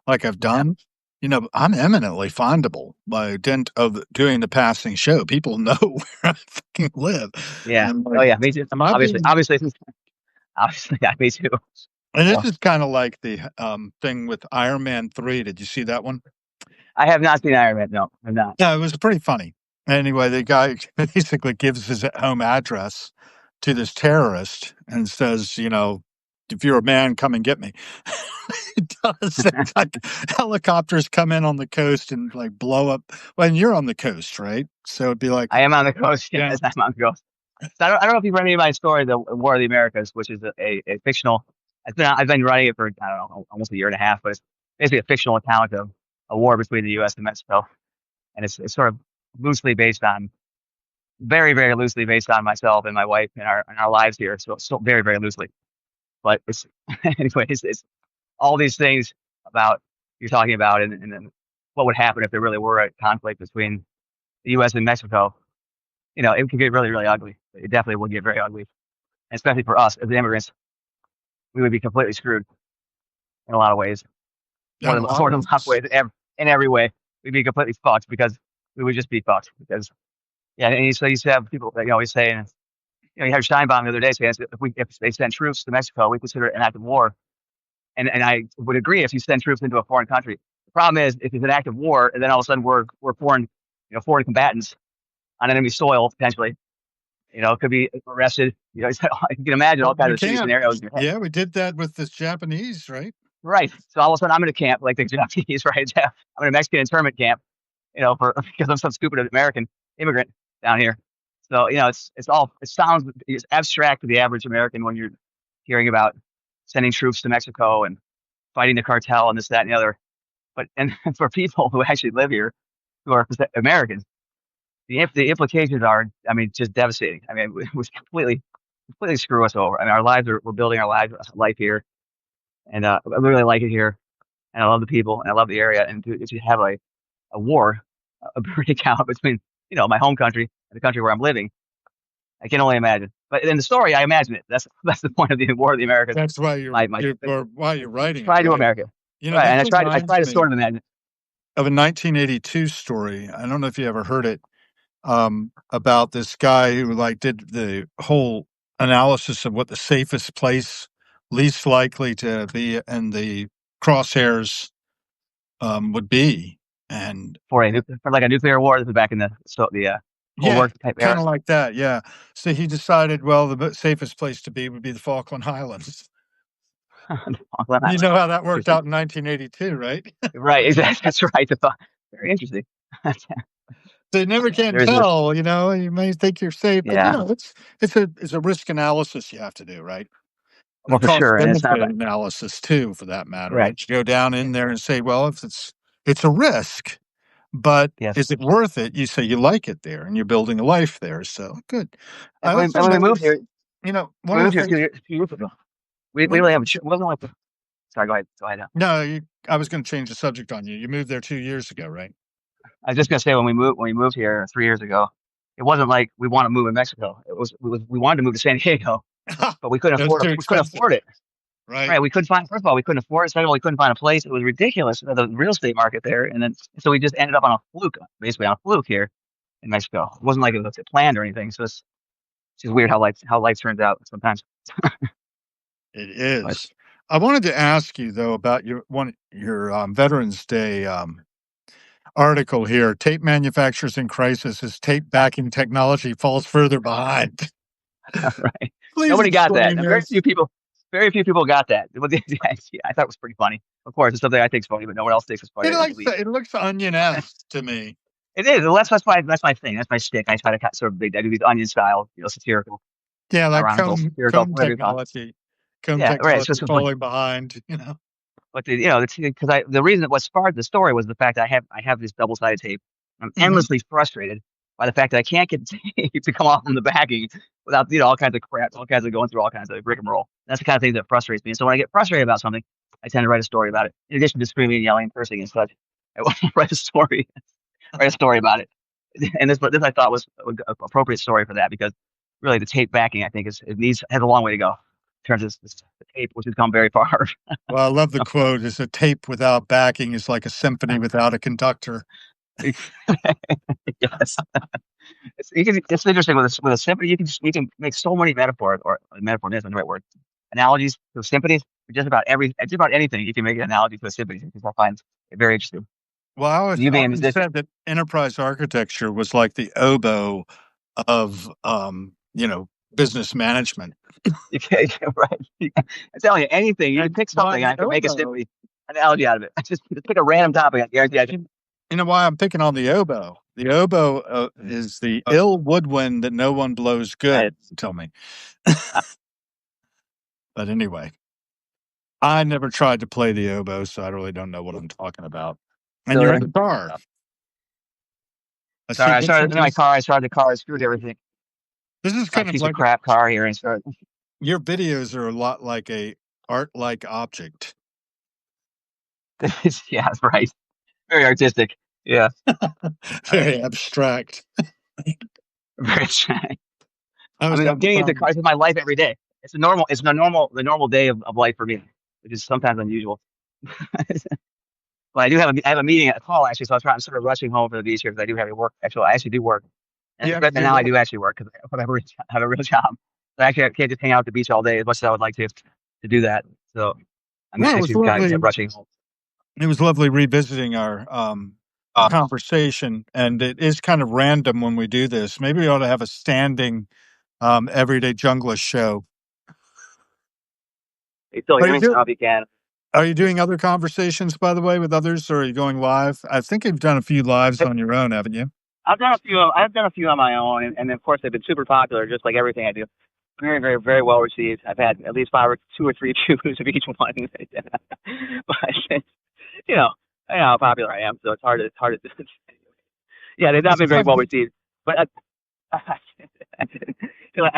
like I've Yeah. done. You know, I'm eminently findable by dint of doing the passing show. People know where I fucking live. Yeah. And I'm Oh like, yeah, me too. am I Obviously, being. obviously, obviously, yeah, me too. And this Oh, is kind of like the thing with Iron Man 3. Did you see that one? I have not seen Iron Man. No, I'm not. Yeah, it was pretty funny. Anyway, the guy basically gives his home address to this terrorist and says, you know, if you're a man, come and get me. It does. It's like helicopters come in on the coast and like blow up. Well, and you're on the coast, right? So it'd be like, I am on the coast. yeah, Yes, I'm on the coast. So I don't know if you've read any of my story, The War of the Americas, which is a fictional. I've been writing it for I don't know almost a year and a half, but it's basically a fictional account of a war between the U.S. and Mexico, and it's sort of loosely based on very loosely based on myself and my wife and our lives here. So very loosely, but it's anyway. It's all these things about you're talking about, and then what would happen if there really were a conflict between the U.S. and Mexico. It could get really ugly. It definitely will get very ugly, especially for us as immigrants. we would be completely screwed in a lot of ways. On a lot More of than a lot of things. ways. In every way, we'd be completely fucked because we would just be fucked because yeah. And so you used to have people that always saying, you had Steinbaum the other day saying if they send troops to Mexico, we consider it an act of war. And I would agree if you send troops into a foreign country. The problem is if it's an act of war, and then all of a sudden we're foreign, foreign combatants on enemy soil potentially. Could be arrested. You can imagine Well, all kinds you of shitty can't. scenarios in your head. Yeah, we did that with this Japanese, right? Right. So all of a sudden I'm in a camp like the Japanese, right? I'm in a Mexican internment camp, for because I'm some stupid American immigrant down here. So it sounds it's abstract to the average American when you're hearing about sending troops to Mexico and fighting the cartel and this, that, and the other. But and for people who actually live here, who are Americans, the implications are, I mean, just devastating. I mean, it was completely screw us over. I mean, we're building our life here, and I really like it here, and I love the people, and I love the area, and to have a war, a break out between my home country and the country where I'm living, I can only imagine. But in the story, I imagine it. That's the point of the War of the Americas. That's why My why you're writing it, try to right? America, right? This And I reminds try to me sort of imagine it. of a 1982 story. I don't know if you ever heard it, about this guy who like did the whole analysis of what the safest place, least likely to be in the crosshairs, would be, and For like a nuclear war. This is back in the Cold yeah, War type kind era. of like that. Yeah. So he decided, well, the safest place to be would be the Falkland Islands. Falkland You Islands. know how that worked Interesting. out in 1982, right? Right, exactly. That's right. Very interesting. So you never can There's this, tell. You may think you're safe, but yeah, it's a risk analysis you have to do, right? And a well, for cost sure, and it's not benefit about analysis too, for that matter. You correct. have to go down in there and say, well, if it's a risk, but Yes, is it worth it? You say you like it there, and you're building a life there. So good. and I also when we moved noticed, here, one we of moved the here things. a few years ago. We One really of have the, it wasn't like sorry. Go ahead. Go ahead. no, I was going to change the subject on you. You moved there 2 years ago, right? I was just gonna say when we moved here 3 years ago, it wasn't like we want to move in Mexico. We wanted to move to San Diego, but we couldn't It was afford too we couldn't expensive, afford it. right? Right, we couldn't find. First of all, we couldn't afford it. Second of all, we couldn't find a place. It was ridiculous, the real estate market there. And then so we just ended up on a fluke, basically on a fluke here in Mexico. It wasn't like it was planned or anything. So it's just weird how life turns out sometimes. It But is. I wanted to ask you though about your Veterans Day article here. Tape manufacturers in crisis as tape backing technology falls further behind. right, Please nobody got that. explain Very this. few people, got that. Yeah, I thought it was pretty funny. Of course, it's something I think is funny, but no one else thinks it's funny. I believe It looks onion-esque to me. it is. Well, that's my thing. That's my stick. I try to sort of I do these onion style, satirical, Yeah, like ironical, satirical, whatever you call it. comb Yeah, right. So technology it's like falling behind. but because the reason that what sparked the story was the fact that I have this double sided tape. I'm Mhm. endlessly frustrated by the fact that I can't get the tape to come off from the backing without all kinds of crap, all kinds of going through all kinds of rigmarole. That's the kind of thing that frustrates me. And so when I get frustrated about something, I tend to write a story about it. In addition to screaming, yelling, cursing, and such, I want to write a story about it. And this I thought was an appropriate story for that because really the tape backing I think has a long way to go in terms of the tape, which has come very far. Well, I love the quote, "Is a tape without backing is like a symphony without a conductor." Yes. It's interesting with a symphony. You can make so many metaphors, or metaphor isn't the right word. Analogies to symphonies. Just about anything you can make an analogy to a symphony, which I find very interesting. Well, I always You being a often musician, said that enterprise architecture was like the oboe of, business management. you can, right? I'm telling you, anything you can And pick why something and the I can make a oboe? symphony analogy out of it. Just pick a random topic. I guarantee I can. You know why I'm picking on the oboe? The oboe is the ill woodwind that no one blows Right. good. Tell me. But anyway, I never tried to play the oboe, so I really don't know what I'm talking about. And So you're in the car. I sorry, see I started in my pictures. car. I started the car. I screwed everything. This is My kind of piece of like crap car here and started. your videos are a lot like a art-like object. Yeah, right. Very artistic. Yeah, Very abstract. very. I I was mean, I'm having getting into fun. cars. This is my life every day. the normal day of life for me, which is sometimes unusual. But I have a meeting at a call actually, so I'm sort of rushing home for the beach here because I do have to work. Actually, I actually do work, and You have right to do now I what? do actually work because have a real job. So actually, I can't just hang out at the beach all day as much as I would like to do that. So I'm Well, it was actually kind of lovely. rushing home. It was lovely revisiting our conversation, and it is kind of random when we do this. Maybe we ought to have a everyday junglist show. Hey, Phil, Are hear you me? I do, don't know if you can. are you doing other conversations, by the way, with others, or are you going live? I think you've done a few lives on your own, haven't you? I've done a few. I've done a few on my own, and of course they've been super popular, just like everything I do. Very, very, very well received. I've had at least two or three views of each one. But you know, I know how popular I am, so it's hard to. Yeah, they've not It's been very well funny. received. But I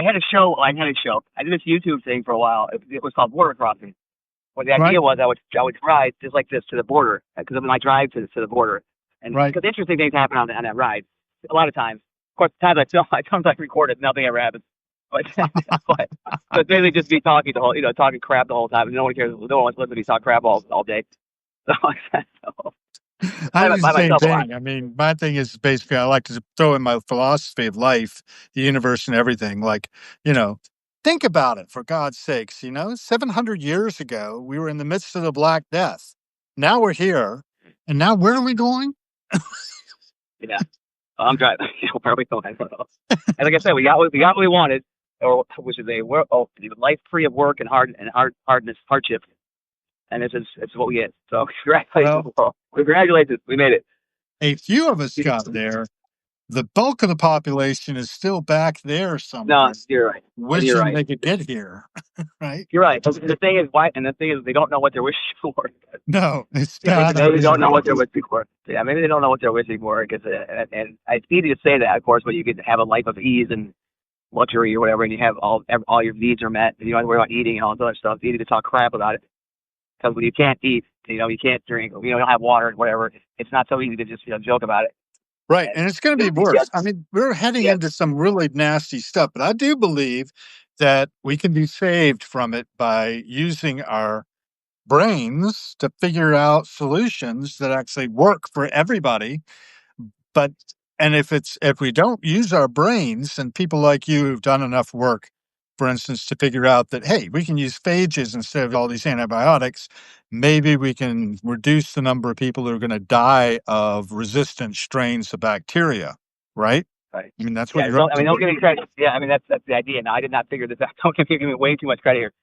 had a show. I had a show. I did this YouTube thing for a while. It was called Border Crossing. Well, the Right, idea was I would drive just like this to the border because of my drive to the border, and right. because interesting things happen on that ride. A lot of times, of course, the times I film, times I recorded, nothing ever happens. But but so it's basically just me talking talking crap the whole time. No one cares. No one wants to listen to me talk crap all day. So, so I do the by same myself a lot. thing. I mean, my thing is basically I like to throw in my philosophy of life, the universe, and everything. Like, you know, think about it for God's sakes. 700 years ago, we were in the midst of the Black Death. Now we're here. And now where are we going? Yeah, I'm driving. Where are we going? I don't know. And like I said, we got what we wanted, or which is life free of work and hardship. And it's what we get. So congratulations, Well, world. Congratulations, we made it. a few of us got there. The bulk of the population is still back there No, somewhere, you're right, and you're wishing right. they could get here. Right? You're right. The thing is, they don't know what they're wishing for. No, it's Maybe not they don't know easy. what they're wishing for. Yeah, maybe they don't know what they're wishing for. Because and it's easy to say that, of course, but you can have a life of ease and luxury or whatever, and you have all your needs are met, and you don't have to worry about eating and all this other stuff. It's easy to talk crap about it because when you can't eat, you can't drink, you don't have water, whatever. It's not so easy to just joke about it. Right. And And it's going to be yeah, worse. I mean, we're heading yeah, into some really nasty stuff, but I do believe that we can be saved from it by using our brains to figure out solutions that actually work for everybody. But and if we don't use our brains, and people like you who've done enough work, for instance, to figure out that hey, we can use phages instead of all these antibiotics, maybe we can reduce the number of people who are going to die of resistant strains of bacteria. Right? right. I mean, that's what Yeah, you're so up I to. mean, don't give me credit. Yeah, I mean that's the idea. Now I did not figure this out. Don't give me way too much credit here.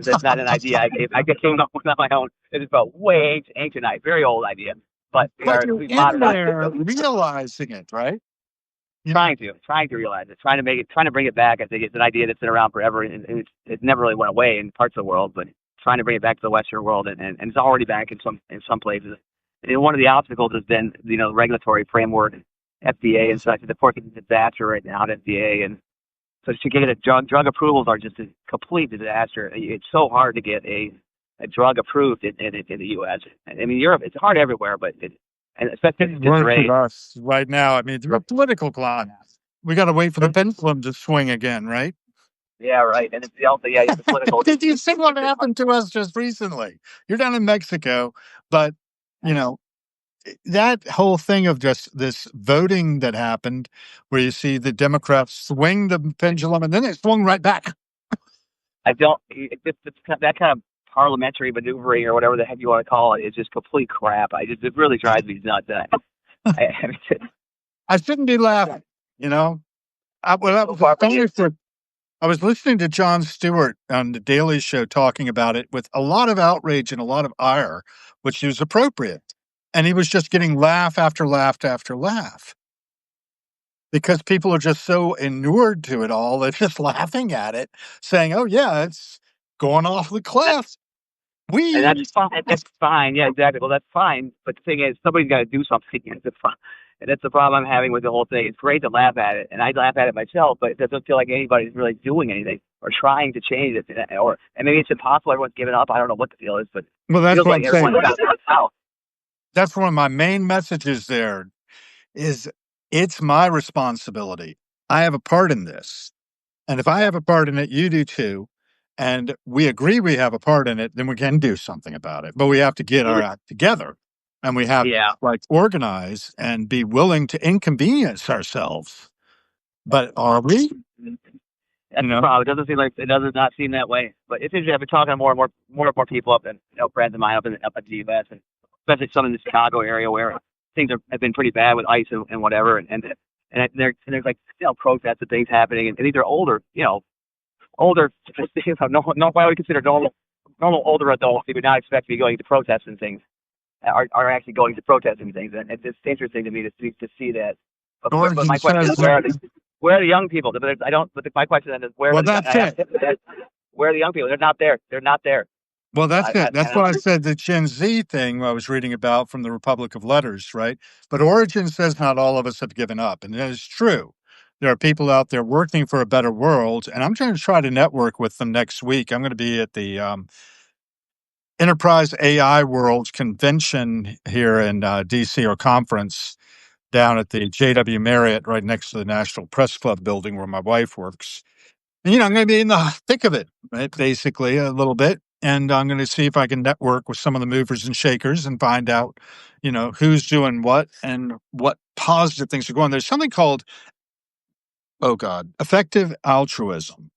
That's not an idea. I just came up with on my own. This is about way ancient, very old idea. But But you're we in modernized it. there realizing it, right? You know, Trying to realize it, trying to bring it back. I think it's an idea that's been around forever, and it never really went away in parts of the world. But trying to bring it back to the Western world, and it's already back in some places. And one of the obstacles has been the regulatory framework, FDA and such. Of course, it's a disaster right now at FDA, and so to get a drug approvals are just a complete disaster. It's so hard to get a drug approved in the U.S. I mean, Europe, it's hard everywhere, but and especially getting it's worse with disarray. us right now. I mean, the political climate. We got to wait for the pendulum to swing again, right? Yeah, right. And it's also the political. Did you see what happened to us just recently? You're down in Mexico, but you know that whole thing of just this voting that happened, where you see the Democrats swing the pendulum and then it swung right back. I don't. That kind of parliamentary maneuvering or whatever the heck you want to call it is just complete crap. It really drives me nuts. I mean, I shouldn't be laughing, you know. I so was far from astonished for I was listening to Jon Stewart on the Daily Show talking about it with a lot of outrage and a lot of ire, which was appropriate. And he was just getting laugh after laugh after laugh because people are just so inured to it all. They're just laughing at it, saying, oh, yeah, it's going off the cliff. and We, that's fine. That's fine. Yeah, exactly. Well, that's fine. But the thing is, somebody's got to do something. And that's the problem I'm having with the whole thing. It's great to laugh at it, and I laugh at it myself, but it doesn't feel like anybody's really doing anything or trying to change it. And maybe it's impossible. Everyone's given up. I don't know what the deal is, but well, it that's feels what like I'm saying. everyone's got out. That's one of my main messages there is it's my responsibility. I have a part in this. And if I have a part in it, you do too. and we agree we have a part in it, then we can do something about it. But we have to get our act together, and we have Yeah. to like organize and be willing to inconvenience ourselves. But are we? That's the problem. It doesn't seem like it does not seem that way. But it's interesting. I've been talking to more and more people up, and friends of mine up at the U.S. and especially some in the Chicago area where things have been pretty bad with ice and whatever, and there's like protests and things happening, and these are older, older, what I would consider normal older adults who would not expect to be going to protests and things are actually going to protests and things, and it's interesting to me to see that. But my question is, where are the young people? But I don't. But my question then is, where? Well, that's it. Where are the young people? They're not there. They're not there. Well, that's it. That's why I said the Gen Z thing I was reading about from the Republic of Letters, right? But Origin says not all of us have given up, and that is true. There are people out there working for a better world, and I'm going to try to network with them next week. I'm going to be at the Enterprise AI World Convention here in DC, or conference down at the JW Marriott right next to the National Press Club building where my wife works. And, I'm going to be in the thick of it, right, basically, a little bit. And I'm going to see if I can network with some of the movers and shakers and find out, who's doing what and what positive things are going. There's something called, oh God, effective altruism.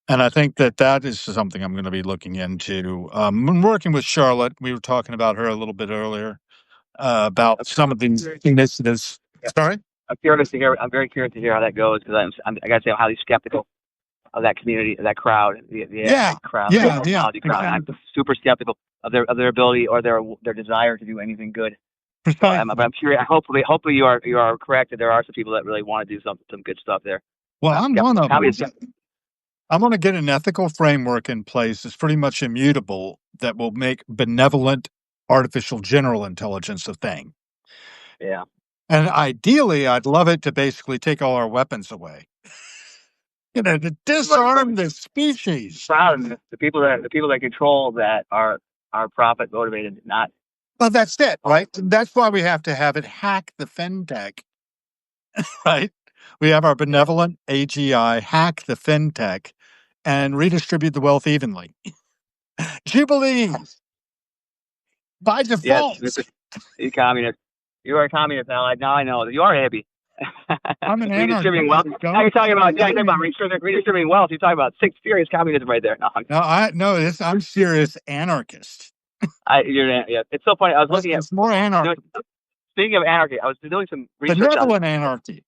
And I think that is something I'm going to be looking into. I'm working with Charlotte. We were talking about her a little bit earlier about some of these initiatives. Sorry? I'm curious to hear. I'm very curious to hear how that goes because I got to say I'm highly skeptical of that community, of that crowd, the crowd, the technology crowd. Exactly. I'm super skeptical of their ability or their desire to do anything good. But I'm curious. Hopefully you are correct that there are some people that really want to do some good stuff there. Well, I'm one of them. I want to get an ethical framework in place that's pretty much immutable that will make benevolent artificial general intelligence a thing. Yeah. And ideally, I'd love it to basically take all our weapons away. To disarm the species. The people that control that are profit motivated, not. Well, that's it, right? That's why we have to have it hack the fintech, right? We have our benevolent AGI hack the fintech and redistribute the wealth evenly. Jubilee by default. Yes, you communist. You are a communist now. Now I know that you are a hippie. I'm an redistributing wealth. Now you're talking about redistributing wealth. You're talking about serious communism right there. I'm serious anarchist. It's so funny. I was looking at. It's more anarchy. Speaking of anarchy, I was doing some research. Benevolent anarchy.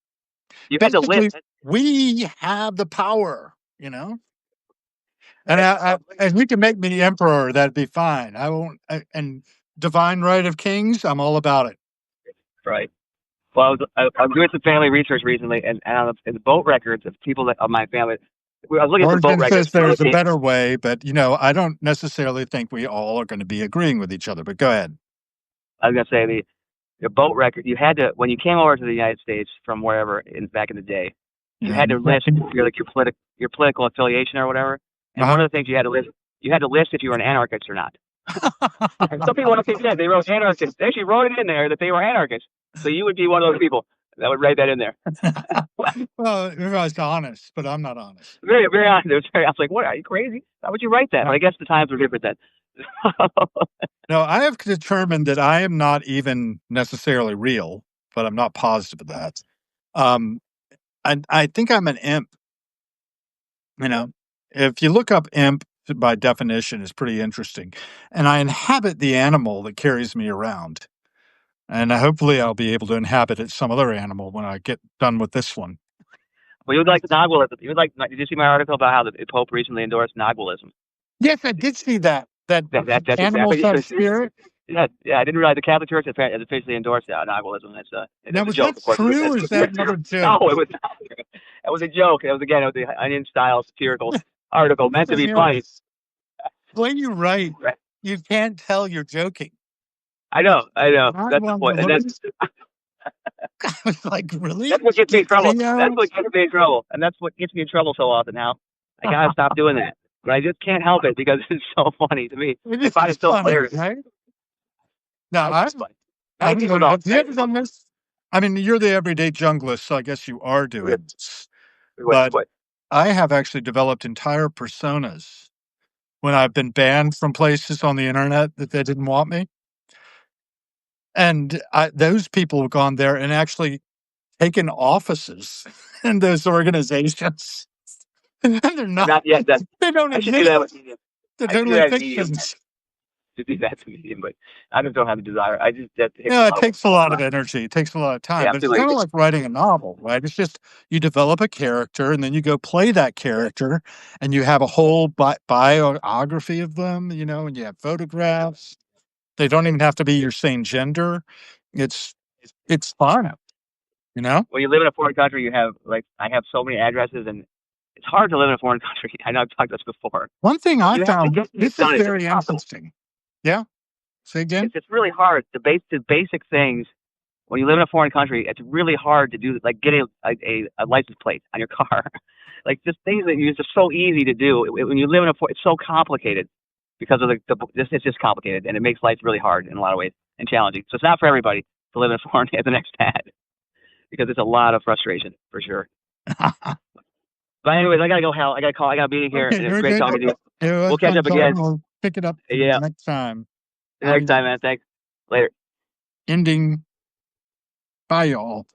You had to live. We have the power, And if we can make me emperor, that'd be fine. I won't. And divine right of kings, I'm all about it. Right. Well, I'm doing some family research recently, and on the boat records of people of my family. I was looking at the boat records. There's a better way, but I don't necessarily think we all are going to be agreeing with each other. But go ahead. I was going to say the boat record. You had to, when you came over to the United States from wherever back in the day, you had to list your political affiliation or whatever. And one of the things you had to list if you were an anarchist or not. Some people actually said they wrote anarchist. They actually wrote it in there that they were anarchists. So you would be one of those people that would write that in there. Well, I was honest, but I'm not honest. Very, very honest. I was like, "What? Are you crazy? How would you write that?" But I guess the times were different then. No, I have determined that I am not even necessarily real, but I'm not positive of that. I think I'm an imp. If you look up imp by definition, it's pretty interesting. And I inhabit the animal that carries me around. And hopefully I'll be able to inhabit some other animal when I get done with this one. Well, you would like Nagualism. Did you see my article about how the Pope recently endorsed Nagualism? Yes, I did see that. That's animal spirit. Yeah, I didn't realize the Catholic Church has officially endorsed Nagualism. Now, was that true, or is that another joke? No, it was not true. That was a joke. It was the Onion-style satirical article meant to be funny. When you write, you can't tell you're joking. I know. That's the point. And that's I was like, really? That's what gets me in trouble. That's what gets me in trouble. And that's what gets me in trouble so often now. I gotta stop doing that. But I just can't help it because it's so funny to me. It's still hilarious. Right? No, I've never done this. I mean, you're the everyday junglist, so I guess you are doing this. But I have actually developed entire personas when I've been banned from places on the internet that they didn't want me. And those people have gone there and actually taken offices in those organizations. And they're not, Not yet. they don't I should do that exist. with Medium. They're I should do totally that with Medium. fictions. To do that to Medium, but I just don't have the desire. I just that takes Yeah, it a lot takes a lot of energy. It takes a lot of time, Yeah, I'm but too it's kind lazy. of like writing a novel, right? It's just you develop a character and then you go play that character and you have a whole biography of them, and you have photographs. They don't even have to be your same gender. It's it's fun, you know? When you live in a foreign country, you have I have so many addresses, and it's hard to live in a foreign country. I know I've talked about this before. One thing I You have to found, get things this is done. It's very impossible. interesting. Yeah, say again? It's really hard. The basic things when you live in a foreign country, it's really hard to do, like getting a license plate on your car. Like just things that it's just so easy to do. When you live in it's so complicated because of it's just complicated, and it makes life really hard in a lot of ways and challenging. So it's not for everybody to live in a foreign as an expat because it's a lot of frustration for sure. But anyways, I gotta go, Hal. I gotta call. I gotta be in here, Okay, and it was very great good. talking to you. It was We'll catch fun up again. talking. We'll pick it up Yeah, next time. next time, man. Thanks. Later. Ending. Bye, y'all.